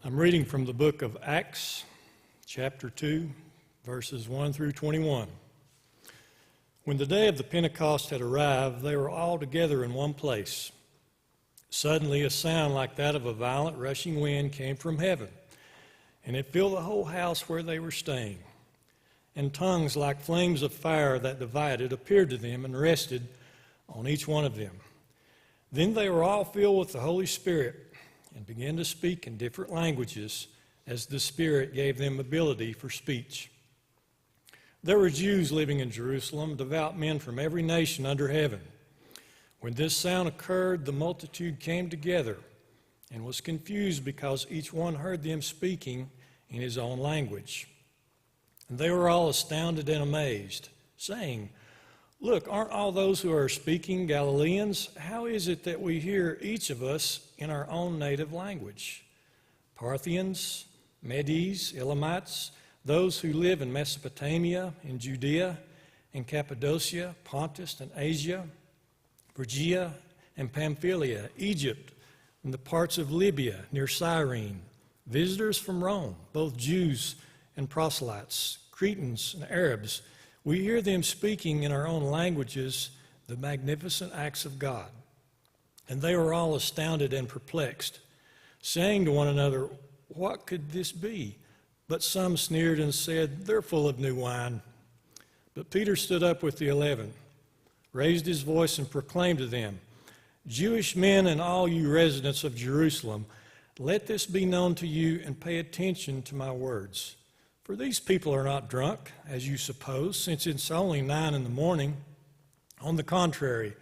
I'm reading from the book of Acts, chapter 2, verses 1 through 21. When the day of the Pentecost had arrived, they were all together in one place. Suddenly a sound like that of a violent rushing wind came from heaven, and it filled the whole house where they were staying. And tongues like flames of fire that divided appeared to them and rested on each one of them. Then they were all filled with the Holy Spirit and began to speak in different languages as the Spirit gave them ability for speech. There were Jews living in Jerusalem, devout men from every nation under heaven. When this sound occurred, the multitude came together and was confused because each one heard them speaking in his own language. And they were all astounded and amazed, saying, "Look, aren't all those who are speaking Galileans? How is it that we hear each of us in our own native language? Parthians, Medes, Elamites, those who live in Mesopotamia, in Judea, in Cappadocia, Pontus and Asia, Phrygia and Pamphylia, Egypt, and the parts of Libya near Cyrene, visitors from Rome, both Jews and proselytes, Cretans and Arabs. We hear them speaking in our own languages the magnificent acts of God." And they were all astounded and perplexed, saying to one another, "What could this be?" But some sneered and said, "They're full of new wine." But Peter stood up with the 11, raised his voice and proclaimed to them, "Jewish men and all you residents of Jerusalem, let this be known to you and pay attention to my words. For these people are not drunk, as you suppose, since it's only 9 a.m. On the contrary,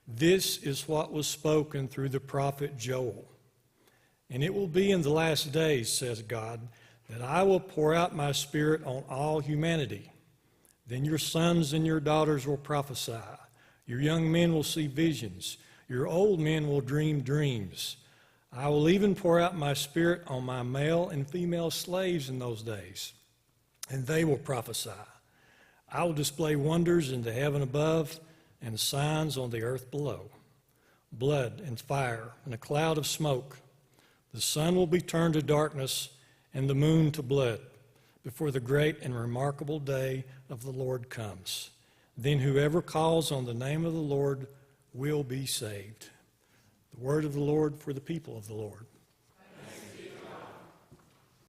this is what was spoken through the prophet Joel. And it will be in the last days, says God, that I will pour out my Spirit on all humanity. Then your sons and your daughters will prophesy. Your young men will see visions. Your old men will dream dreams. I will even pour out my Spirit on my male and female slaves in those days, and they will prophesy. I will display wonders in the heaven above and signs on the earth below, blood and fire and a cloud of smoke. The sun will be turned to darkness and the moon to blood before the great and remarkable day of the Lord comes. Then whoever calls on the name of the Lord will be saved." The word of the Lord for the people of the Lord.